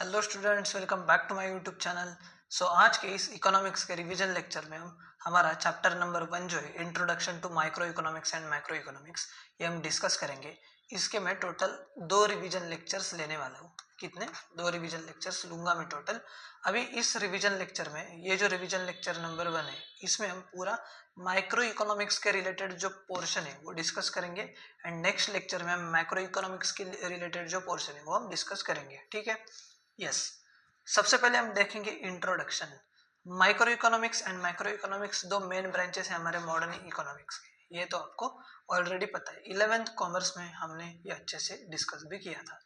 Hello students, welcome back to my YouTube channel. आज के इस इकोनॉमिक्स के रिवीजन लेक्चर में हम हमारा चैप्टर नंबर 1 जो है introduction to microeconomics and macroeconomics, ये हम डिस्कस करेंगे। इसके मैं टोटल 2 रिवीजन लेक्चर्स लेने वाला हूँ। कितने? 2 रिवीजन लेक्चर्स लूंगा मैं टोटल। अभी इस रिवीजन लेक्चर में, ये जो रिवीजन लेक्चर नंबर 1 है, इसमें हम पूरा माइक्रो इकोनॉमिक्स के रिलेटेड जो पोर्शन है वो डिस्कस करेंगे एंड नेक्स्ट लेक्चर में हम मैक्रो इकोनॉमिक्स के रिलेटेड जो पोर्शन है वो हम डिस्कस करेंगे। ठीक है? यस। सबसे पहले हम देखेंगे introduction. Micro economics and macro economics दो मेन ब्रांचेस हैं हमारे मॉडर्न इकोनॉमिक्स के। ये तो आपको ऑलरेडी पता है, 11th कॉमर्स में हमने ये अच्छे से डिस्कस भी किया था।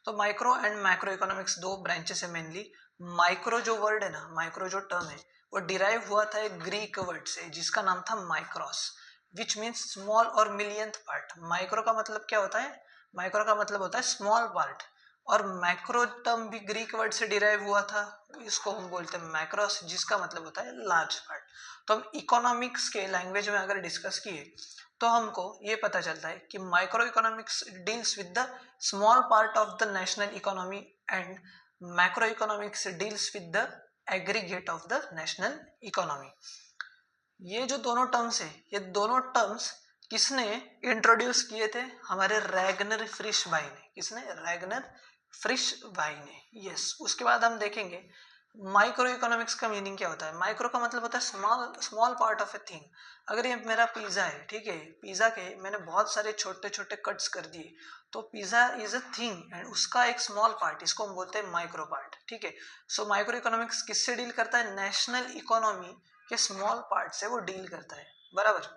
तो माइक्रो एंड मैक्रो इकोनॉमिक्स दो ब्रांचेस है मेनली। माइक्रो जो वर्ड है ना, माइक्रो जो टर्म है, वो डिराइव हुआ था एक ग्रीक वर्ड से जिसका नाम था माइक्रोस, विच मीन्स स्मॉल और मिलियंथ पार्ट। माइक्रो का मतलब क्या होता है? माइक्रो का मतलब होता है स्मॉल पार्ट। और मैक्रो टर्म भी ग्रीक वर्ड से डिराइव हुआ था, इसको हम बोलते हैं मैक्रोस, जिसका मतलब होता है लार्ज पार्ट। तो हम इकोनॉमिक्स के लैंग्वेज में अगर डिस्कस किए तो हमको ये पता चलता है कि micro economics deals with the small part of the national economy and macro economics deals with the aggregate of the national economy. ये जो दोनों टर्म्स है, ये दोनों टर्म्स किसने इंट्रोड्यूस किए थे? हमारे रैगनर फ्रिश भाई ने। किसने? रैगनर फ्रिश भाई ने। यस। उसके बाद हम देखेंगे माइक्रो इकोनॉमिक्स का मीनिंग क्या होता है। माइक्रो का मतलब होता है small, small part of a thing. अगर ये मेरा पिज्जा है, ठीक है, पिज्जा के मैंने बहुत सारे छोटे छोटे कट्स कर दिए, तो pizza is a thing and उसका एक स्मॉल पार्ट, इसको हम बोलते हैं माइक्रो पार्ट। ठीक है। सो माइक्रो इकोनॉमिक्स किससे डील करता है? नेशनल इकोनॉमी के स्मॉल पार्ट से वो डील करता है। बराबर।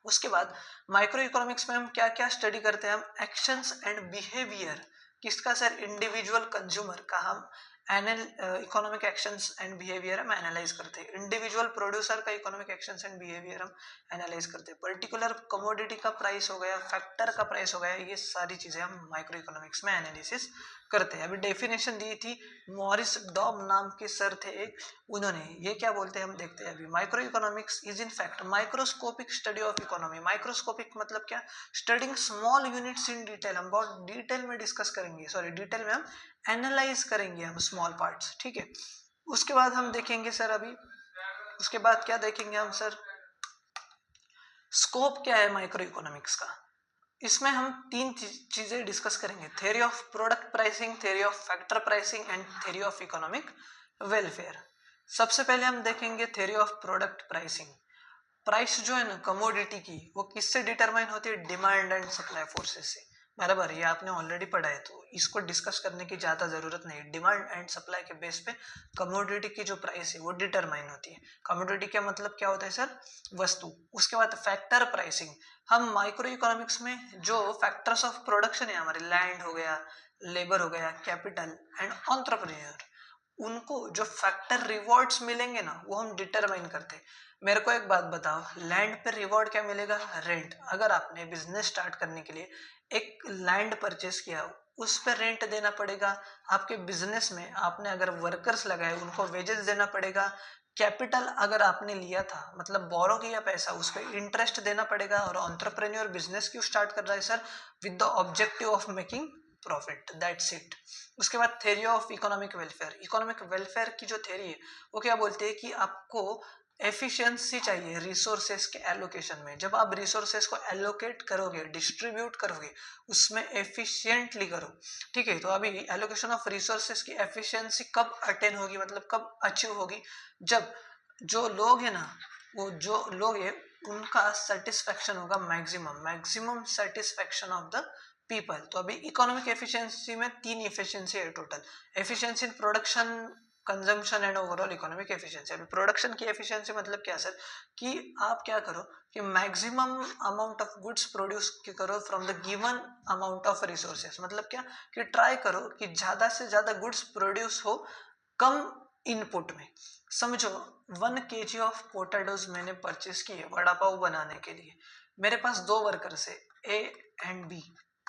उसके बाद माइक्रो इकोनॉमिक्स में हम क्या क्या स्टडी करते हैं? हम एक्शंस एंड बिहेवियर। किसका सर? इंडिविजुअल कंज्यूमर का हम इकोनॉमिक एक्शंस एंड बिहेवियर हम एनालाइज करते हैं। इंडिविजुअल प्रोड्यूसर का इकोनॉमिक एक्शंस एंड बिहेवियर हम एनालाइज करते हैं। पर्टिकुलर कमोडिटी का प्राइस हो गया, फैक्टर का प्राइस हो गया, ये सारी चीजें हम माइक्रो इकोनॉमिक्स में एनालिसिस करते हैं। अभी डेफिनेशन दी थी मॉरिस डॉब नाम के सर थे एक, उन्होंने। ये क्या बोलते हैं हम देखते हैं अभी। Micro economics is in fact microscopic study of economy. Microscopic मतलब क्या? Studying small units in detail. हम बहुत डिटेल में डिस्कस करेंगे, सॉरी डिटेल में हम एनालाइज करेंगे हम स्मॉल पार्ट्स। ठीक है। उसके बाद हम देखेंगे सर, अभी उसके बाद क्या देखेंगे हम सर? स्कोप क्या है माइक्रो इकोनॉमिक्स का? इसमें हम 3 चीजें डिस्कस करेंगे। Theory of product pricing, theory of factor pricing and theory of economic welfare. सबसे पहले हम देखेंगे theory of product pricing. Price जो है ना कमोडिटी की, वो किससे डिटरमाइन होती है? डिमांड एंड सप्लाई फोर्सेस से। बराबर, ये आपने ऑलरेडी पढ़ा है तो इसको डिस्कस करने की ज्यादा जरूरत नहीं। डिमांड एंड सप्लाई के बेस पे कमोडिटी की जो प्राइस है वो डिटरमाइन होती है। कमोडिटी का मतलब क्या होता है सर? वस्तु। उसके बाद फैक्टर प्राइसिंग। हम माइक्रो इकोनॉमिक्स में जो फैक्टर्स ऑफ प्रोडक्शन है हमारे, लैंड हो गया, लेबर हो गया, कैपिटल एंड एंटरप्रेन्योर, उनको जो फैक्टर रिवॉर्ड्स मिलेंगे ना वो हम डिटरमाइन करते हैं। मेरे को एक बात बताओ, लैंड पे रिवॉर्ड क्या मिलेगा? रेंट। अगर आपने बिजनेस स्टार्ट करने के लिए एक लैंड परचेस किया, उस पर रेंट देना पड़ेगा। आपके बिजनेस में आपने अगर वर्कर्स लगाए, उनको वेजेस देना पड़ेगा। कैपिटल अगर आपने लिया था, मतलब बोरो किया पैसा, उस पर इंटरेस्ट देना पड़ेगा। और एंटरप्रेन्योर बिजनेस क्यों स्टार्ट कर रहा है sir? With the objective of making profit, that's it. उसके बाद theory of economic welfare. Economic welfare की जो थ्योरी है वो क्या बोलते हैं कि आपको एफिशिएंसी चाहिए रिसोर्सेस के एलोकेशन में। जब आप रिसोर्सेस को एलोकेट करोगे, डिस्ट्रीब्यूट करोगे, उसमें एफिशिएंटली करो। ठीक है। तो अभी एलोकेशन ऑफ रिसोर्सेस की एफिशिएंसी कब अटेन होगी, मतलब कब अचीव होगी? जब जो लोग है ना, वो जो लोग है उनका सेटिस्फेक्शन होगा maximum, maximum satisfaction of the people. तो अभी इकोनॉमिक एफिशिएंसी में 3 एफिशिएंसी है total. Efficiency in production, consumption and overall economic efficiency. अभी प्रोडक्शन की एफिशिएंसी मतलब क्या सर? कि आप क्या करो कि maximum amount of goods produce करो from the given amount of resources. मतलब क्या? कि ट्राई करो कि ज्यादा से ज्यादा गुड्स प्रोड्यूस हो कम इनपुट में। समझो 1 kg ऑफ पोटैटोज मैंने परचेस किए वड़ा पाव बनाने के लिए। मेरे पास 2 वर्कर्स है, ए एंड बी।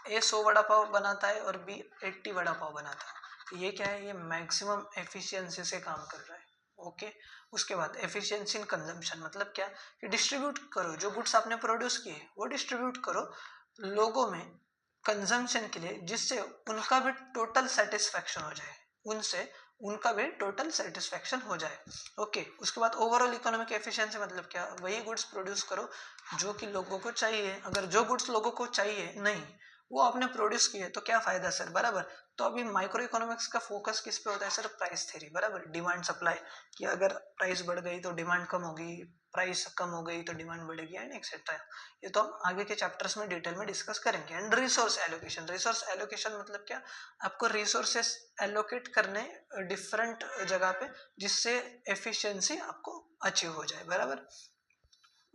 ए 100 वड़ा पाव बनाता है और बी 80 वड़ा पाव बनाता है। तो ये क्या है? ये मैक्सिमम एफिशिएंसी से काम कर रहा है। ओके। उसके बाद एफिशिएंसी इन कंजम्पशन मतलब क्या? कि डिस्ट्रीब्यूट करो, जो गुड्स आपने प्रोड्यूस किए वो डिस्ट्रीब्यूट करो लोगों में कंजम्पशन के लिए, जिससे उनका भी टोटल सेटिस्फेक्शन हो जाए। उनसे उनका भी टोटल सेटिस्फेक्शन हो जाए। ओके, उसके बाद ओवरऑल इकोनॉमिक एफिशिएंसी मतलब क्या, वही गुड्स प्रोड्यूस करो जो कि लोगों को चाहिए। अगर जो गुड्स लोगों को चाहिए नहीं वो आपने प्रोड्यूस किए तो क्या फायदा सर, बराबर। तो अभी माइक्रो इकोनॉमिक्स का फोकस किस पे होता है सर, प्राइस थ्योरी, बराबर, डिमांड सप्लाई, कि अगर प्राइस बढ़ गई तो डिमांड कम होगी, प्राइस कम हो गई तो डिमांड बढ़ेगी एंड एक्सेट्रा। ये तो हम आगे के चैप्टर्स में डिटेल में डिस्कस करेंगे। And resource allocation, resource allocation मतलब क्या, आपको रिसोर्सेस एलोकेट करने डिफरेंट जगह पे जिससे एफिशिएंसी आपको अचीव हो जाए, बराबर।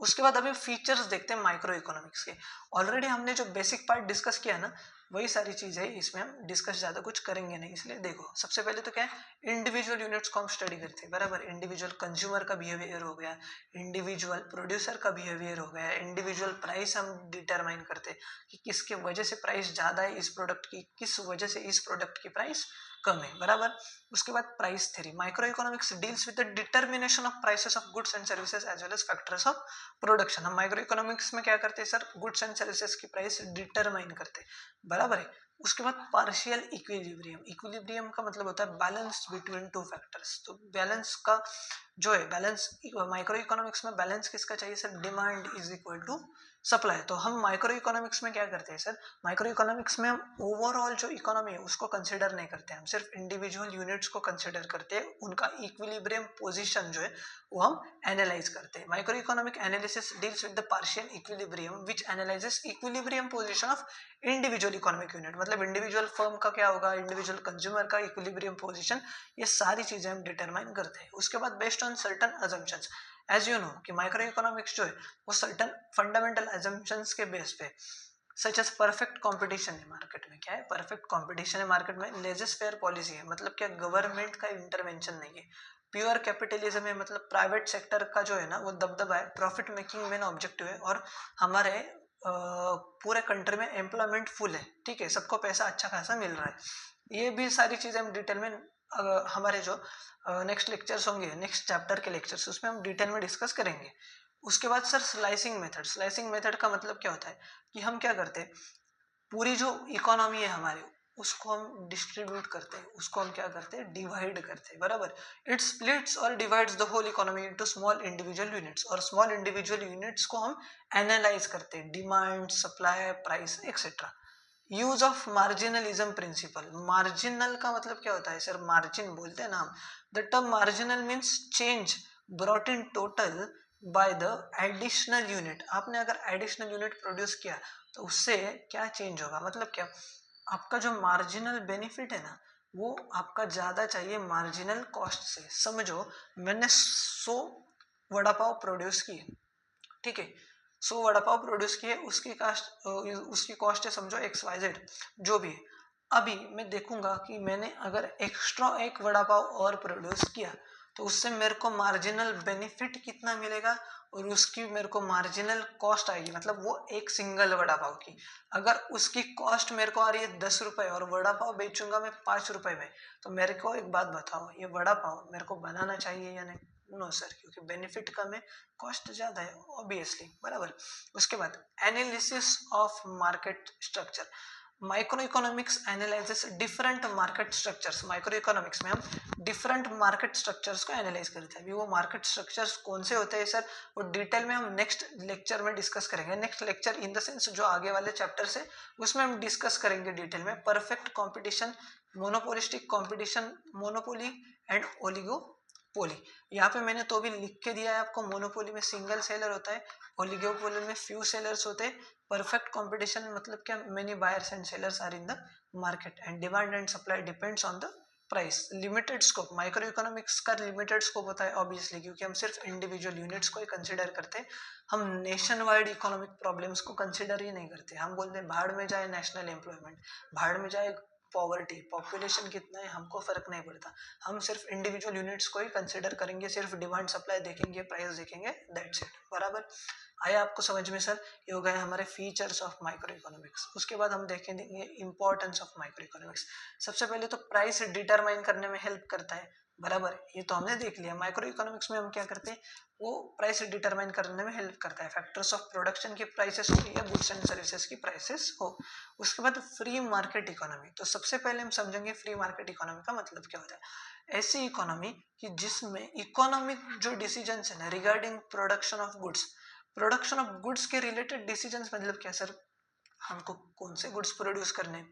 उसके बाद अभी फीचर्स देखते हैं माइक्रो इकोनॉमिक्स के। ऑलरेडी हमने जो बेसिक पार्ट डिस्कस किया ना वही सारी चीज है, इसमें हम डिस्कस ज्यादा कुछ करेंगे नहीं। इसलिए देखो, सबसे पहले तो क्या है, इंडिविजुअल यूनिट्स को हम स्टडी करते हैं, बराबर। इंडिविजुअल कंज्यूमर का बिहेवियर हो गया, इंडिविजुअल प्रोड्यूसर का बिहेवियर हो गया, इंडिविजुअल प्राइस हम डिटरमाइन करते हैं कि किसके वजह से प्राइस ज्यादा है इस प्रोडक्ट की, किस वजह से इस प्रोडक्ट की प्राइस कम है, बराबर। उसके बाद price theory, microeconomics deals with the determination of prices of goods and services as well as factors of production. हम माइक्रो इकोनॉमिक्स में क्या करते हैं सर, गुड्स एंड सर्विसेज की प्राइस डिटरमाइन करते हैं, बराबर है। उसके बाद पार्शियल इक्विलिब्रियम, इक्विलिब्रियम का मतलब होता है बैलेंस बिटवीन टू फैक्टर्स। तो बैलेंस का जो है, बैलेंस माइक्रो इकोनॉमिक्स में बैलेंस किसका चाहिए sir, demand is equal to supply. तो हम माइक्रो इकोनॉमिक्स में क्या करते हैं सर, माइक्रो इकोनॉमिक्स में हम ओवरऑल जो इकोनॉमी है उसको कंसिडर नहीं करते, हम सिर्फ इंडिविजुअल यूनिट्स को कंसिडर करते हैं, उनका इक्विलिब्रियम पोजीशन जो है वो हम एनालाइज करते हैं। Micro economic analysis deals with the partial equilibrium which analyses equilibrium position of individual economic unit, मतलब इंडिविजुअल फर्म का क्या होगा, इंडिविजुअल कंज्यूमर का इक्विलिब्रियम पोजीशन, ये सारी चीजें हम डिटरमाइन करते हैं। उसके बाद based on certain assumptions, as you know कि माइक्रो इकोनॉमिक्स जो है वो सर्टन फंडामेंटल अजम्पशंस के बेस पे, सच एज परफेक्ट कंपटीशन है मार्केट में, क्या है, परफेक्ट कंपटीशन है मार्केट में, लेजेस फेयर पॉलिसी है, मतलब क्या, गवर्नमेंट का इंटरवेंशन नहीं है, प्योर कैपिटलिज्म है, मतलब प्राइवेट सेक्टर का जो है ना वो दबदबा है, प्रॉफिट मेकिंग मेन ऑब्जेक्टिव है, और हमारे पूरे कंट्री में एम्प्लॉयमेंट फुल है, ठीक है, सबको पैसा अच्छा खासा मिल रहा है। ये भी सारी चीजें हम डिटेल में हमारे जो नेक्स्ट लेक्चर्स होंगे, नेक्स्ट चैप्टर के लेक्चर्स, उसमें हम डिटेल में डिस्कस करेंगे। उसके बाद sir slicing method, slicing method का मतलब क्या होता है कि हम क्या करते हैं, पूरी जो इकोनॉमी है हमारी उसको हम डिस्ट्रीब्यूट करते हैं, उसको हम क्या करते हैं, डिवाइड करते हैं, बराबर। इट स्प्लिट्स और divides the whole economy into small individual units, और स्मॉल इंडिविजुअल यूनिट्स को हम एनालाइज करते हैं, demand, supply, price etcetera. Use of marginalism principle, marginal का मतलब क्या होता है सर, मार्जिन बोलते हैं ना हम, the term marginal means change brought in total by the additional unit. आपने अगर एडिशनल यूनिट प्रोड्यूस किया तो उससे क्या चेंज होगा, मतलब क्या, आपका जो मार्जिनल बेनिफिट है ना वो आपका ज्यादा चाहिए मार्जिनल कॉस्ट से। समझो मैंने 100 वड़ा पाव प्रोड्यूस किए, ठीक है, 100 वड़ा पाव प्रोड्यूस किए, उसकी कॉस्ट है समझो XYZ जो भी है। अभी मैं देखूंगा कि मैंने अगर एक्स्ट्रा एक वड़ा पाव और प्रोड्यूस किया तो उससे मेरे को मार्जिनल बेनिफिट कितना मिलेगा, और उसकी मेरे को मार्जिनल कॉस्ट आएगी, मतलब वो एक सिंगल वड़ा पाव की, अगर उसकी कॉस्ट मेरे को आ रही है 10 रुपए और वड़ा पाव बेचूंगा मैं 5 रुपए में, तो मेरे को एक बात बताओ, ये वड़ा पाव मेरे को बनाना चाहिए या नहीं, नो सर, क्योंकि बेनिफिट कम है, कॉस्ट ज्यादा है ऑब्वियसली, बराबर। उसके बाद analysis of market structure, micro economics analyses different market structures, micro economics में हम डिफरेंट मार्केट स्ट्रक्चर्स को एनालाइज करते हैं। अभी वो मार्केट स्ट्रक्चर्स कौन से होते हैं सर, वो डिटेल में हम नेक्स्ट लेक्चर में डिस्कस करेंगे, next lecture in the sense जो आगे वाले चैप्टर से उसमें हम डिस्कस करेंगे डिटेल में, perfect competition, monopolistic competition, monopoly and oligopoly. यहाँ पे मैंने तो भी लिख के दिया है आपको, मोनोपोली में सिंगल सेलर होता है, ओलिगोपोली में फ्यू सेलर्स होते हैं, परफेक्ट कंपटीशन मतलब क्या, many buyers and sellers are in the market and demand and supply depends on the price. Limited scope, micro economics का लिमिटेड स्कोप होता है ऑब्वियसली, क्योंकि हम सिर्फ इंडिविजुअल यूनिट्स को ही कंसिडर करते हैं, हम नेशन वाइड इकोनॉमिक प्रॉब्लम्स को कंसिडर ही नहीं करते। हम बोलते हैं भाड़ में जाए नेशनल एम्प्लॉयमेंट, भाड़ में जाए पॉवर्टी, पॉपुलेशन कितना है हमको फर्क नहीं पड़ता, हम सिर्फ इंडिविजुअल यूनिट्स को ही कंसिडर करेंगे, सिर्फ डिमांड सप्लाई देखेंगे, प्राइस देखेंगे, दैट्स इट, बराबर। आया आपको समझ में सर, ये हो गए हमारे फीचर्स ऑफ माइक्रो इकोनॉमिक्स। उसके बाद हम देखेंगे इंपॉर्टेंस ऑफ माइक्रो इकोनॉमिक्स। सबसे पहले तो प्राइस डिटरमाइन करने में हेल्प करता है, बराबर। ये तो हमने देख लिया। माइक्रो इकोनॉमिक्स में हम क्या करते हैं, वो प्राइस डिटरमाइन करने में हेल्प करता है, फैक्टर्स ऑफ प्रोडक्शन की प्राइसेस हो या गुड्स एंड सर्विसेज की प्राइसेस हो। उसके बाद फ्री मार्केट इकोनॉमी। तो सबसे पहले हम समझेंगे फ्री मार्केट इकोनॉमी का मतलब क्या होता है। ऐसी इकोनॉमी कि जिसमें इकोनॉमिक जो डिसीजंस है ना रिगार्डिंग प्रोडक्शन ऑफ गुड्स के रिलेटेड डिसीजंस, मतलब क्या सर, हमको कौन से गुड्स प्रोड्यूस करने,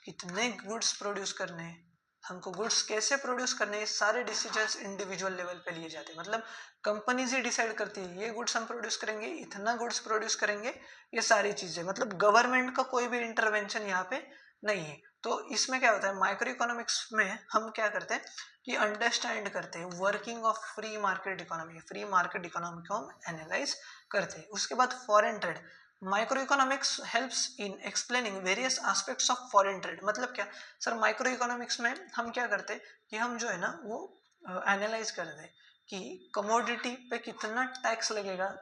कितने गुड्स प्रोड्यूस करने, हमको गुड्स कैसे प्रोड्यूस करने, ये सारे डिसीजंस इंडिविजुअल लेवल पे लिए जाते हैं। मतलब कंपनीज ही डिसाइड करती है ये गुड्स हम प्रोड्यूस करेंगे, इतना गुड्स प्रोड्यूस करेंगे, ये सारी चीजें। मतलब गवर्नमेंट का कोई भी इंटरवेंशन यहाँ पे नहीं है। तो इसमें क्या होता है, माइक्रो इकोनॉमिक्स में हम क्या करते हैं कि अंडरस्टैंड करते हैं working of free market economy. Free market economy को हम एनालाइज करते हैं। उसके बाद foreign trade. Micro economics helps in explaining various aspects of foreign trade. मतलब क्या सर, माइक्रो इकोनॉमिक्स में हम क्या करते हैं कि हम जो है ना वो एनालाइज करते हैं कि कमोडिटी पे कितना टैक्स लगेगा,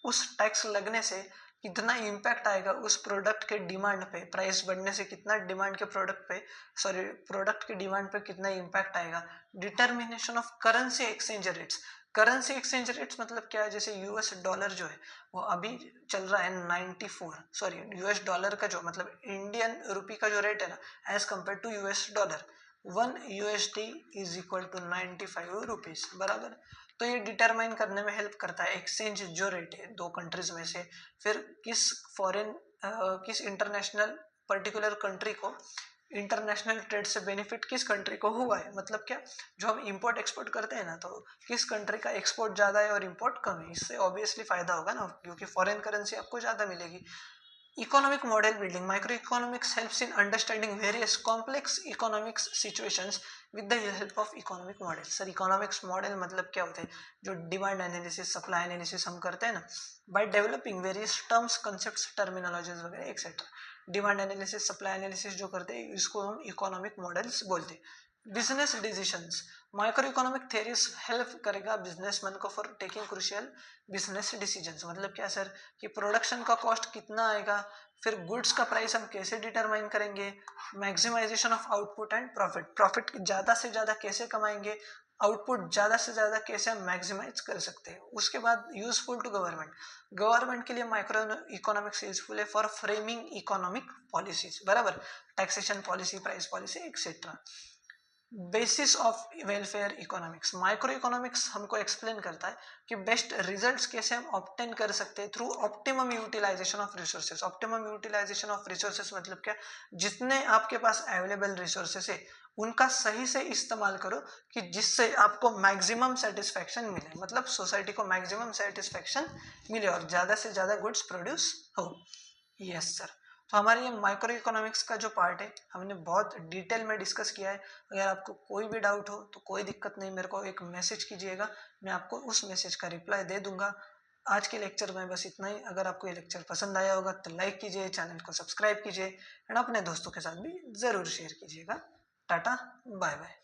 उस टैक्स लगने से कितना इम्पैक्ट आएगा उस प्रोडक्ट के डिमांड पे, प्राइस बढ़ने से कितना डिमांड के प्रोडक्ट पे, सॉरी प्रोडक्ट के डिमांड पे कितना इम्पैक्ट आएगा। Determination of currency exchange rates. Currency exchange rates मतलब क्या है, जैसे यूएस डॉलर जो है वो अभी चल रहा है 94, सॉरी यूएस डॉलर का जो मतलब इंडियन रुपी का जो रेट है ना, as compare to US dollar, 1 USD is equal to 95 rupees, बराबर। तो ये डिटरमाइन करने में हेल्प करता है एक्सचेंज जो रेट है दो कंट्रीज में से, फिर किस इंटरनेशनल पर्टिकुलर कंट्री को इंटरनेशनल ट्रेड से बेनिफिट किस कंट्री को हुआ है। मतलब क्या, जो हम इंपोर्ट एक्सपोर्ट करते हैं ना, तो किस कंट्री का एक्सपोर्ट ज्यादा है और इंपोर्ट कम है, इससे ऑब्वियसली फायदा होगा ना, क्योंकि फॉरेन करेंसी आपको ज्यादा मिलेगी। Economic model building. Micro economics helps in understanding various complex economics situations with the help of economic model. Sir economics model मतलब क्या होते हैं, जो डिमांड एनालिसिस सप्लाई एनालिसिस हम करते हैं ना, by developing various terms concepts terminologies वगैरह etcetera. Demand analysis supply analysis जो करते हैं इसको हम इकोनॉमिक मॉडल्स बोलते हैं। Business decisions. Micro economic theories help करेगा बिजनेसमैन को for taking crucial business decisions. मतलब क्या सर, कि प्रोडक्शन का कॉस्ट कितना आएगा, फिर गुड्स का प्राइस हम कैसे डिटरमाइन करेंगे, maximisation of output and profit, profit ज़्यादा से ज़्यादा कैसे कमाएंगे, आउटपुट ज़्यादा से ज़्यादा कैसे हम मैक्सिमाइज कर सकते हैं। उसके बाद यूजफुल टू गवर्नमेंट। गवर्नमेंट के लिए माइक्रो इकोनॉमिक्स यूजफुल है फॉर फ्रेमिंग इकोनॉमिक पॉलिसीज, बराबर, taxation policy, price policy etcetera. Basis of welfare economics. Micro economics हमको एक्सप्लेन करता है कि बेस्ट रिजल्ट्स कैसे हम ऑब्टेन कर सकते हैं through optimum utilisation of resources. Optimum utilisation of resources मतलब क्या, जितने आपके पास अवेलेबल रिसोर्सेज है उनका सही से इस्तेमाल करो कि जिससे आपको मैक्सिमम सेटिस्फेक्शन मिले, मतलब सोसाइटी को मैक्सिमम सेटिस्फेक्शन मिले और ज्यादा से ज्यादा गुड्स प्रोड्यूस हो। Yes sir. तो हमारे ये माइक्रो इकोनॉमिक्स का जो पार्ट है हमने बहुत डिटेल में डिस्कस किया है। अगर आपको कोई भी डाउट हो तो कोई दिक्कत नहीं, मेरे को एक मैसेज कीजिएगा, मैं आपको उस मैसेज का रिप्लाई दे दूंगा। आज के लेक्चर में बस इतना ही। अगर आपको ये लेक्चर पसंद आया होगा तो लाइक कीजिए, चैनल को सब्सक्राइब कीजिए एंड अपने दोस्तों के साथ भी ज़रूर शेयर कीजिएगा। Tata, bye bye.